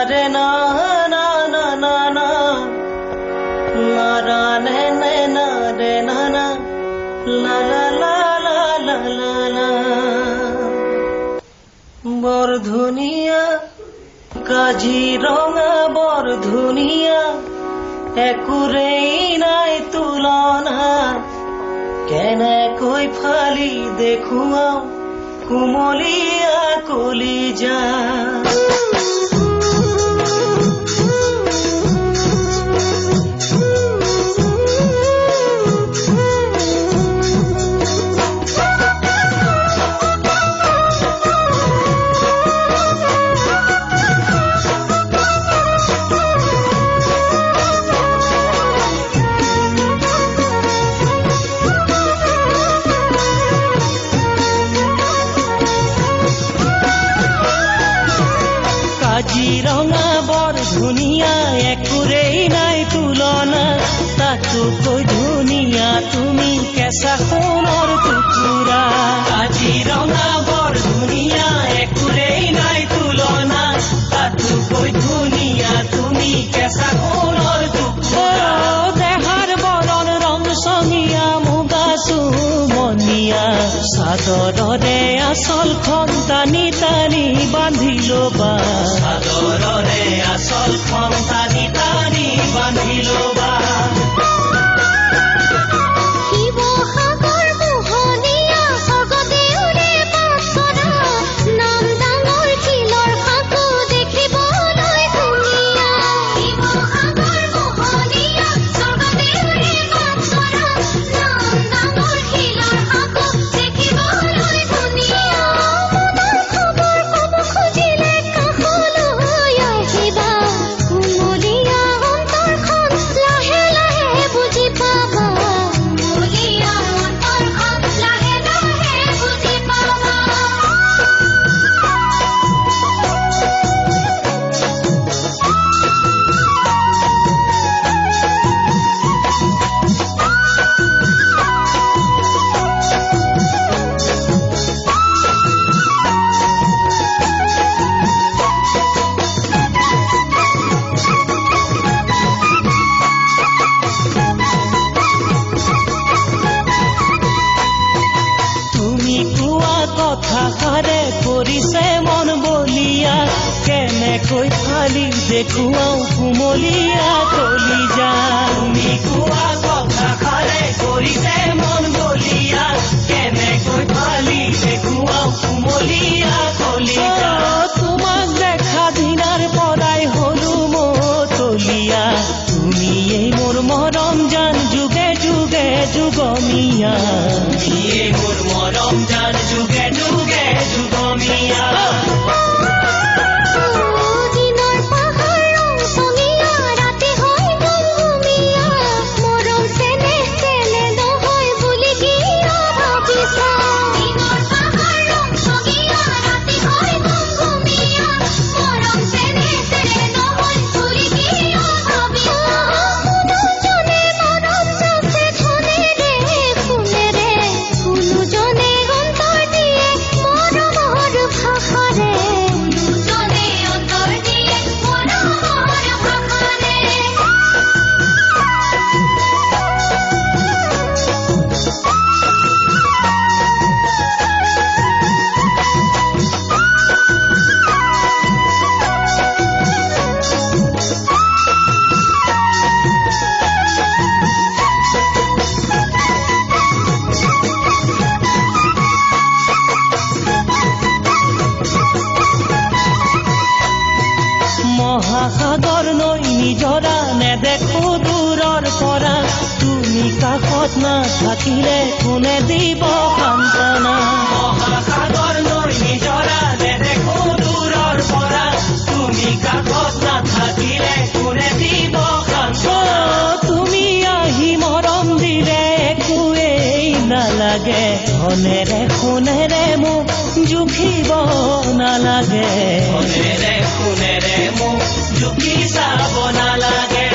re na na na na na na ra ne ne na re na na la la la la la la la বর ধুনিয়া কাজিরঙা বর ধুনিয়া একুরেই নাই তুলনা কেনেকৈ ফালি দেখুৱাও কুমলীয়া কলিজা কাজিৰঙা বৰ ধুনীয়া একুৰেই নাই তুলনা তাতোকৈ ধুনীয়া তুমি কেঁচা সোণৰ টুকুৰা কাজিৰঙা বৰ ধুনীয়া একুৰেই নাই তুলনা তাতোকৈ ধুনীয়া তুমি কেঁচা সোণৰ টুকুৰা দেহাৰ বৰণ ৰং চঙীয়া মুগা চুমনীয়া চাদৰৰে আঁচলখন টানি টানি বান্ধি ল'বা চাদৰৰে আঁচলখন টানি টানি বান্ধি ল'বা কথাষাৰে কৰিছে মন বলিয়া কেনেকৈ ফালি দেখুৱাও কুমলীয়া কলিজা তুমি কোৱা কথাষাৰে কৰিছে মন বলিয়া কেনেকৈ ফালি দেখুৱাও কুমলীয়া কলিজা তোমাক দেখা দিনাৰ পৰাই হলো মতলীয়া তুমিয়েই মোৰ মৰম জান যুগে যুগে যুগমীয়া তুমিয়েই মোৰ মৰম জান যুগে যুগে যুগমীয়া মহাসাগৰ নৈ নিজৰা নেদেখো দূৰৰ পৰা তুমি কাষত নাথাকিলে কোনে দিব সান্তনা মহাসাগৰ নৈ নিজৰা নেদেখো দূৰৰ পৰা তুমি কাষত নাথাকিলে কোনে দিব সান্তনা তুমি আহি মৰম দিলে একোৱেই নালাগে ধনেৰে সোণেৰে মোক জুখিব নালাগে ধনেৰে সোণেৰে মোক জুখি চাব নালাগে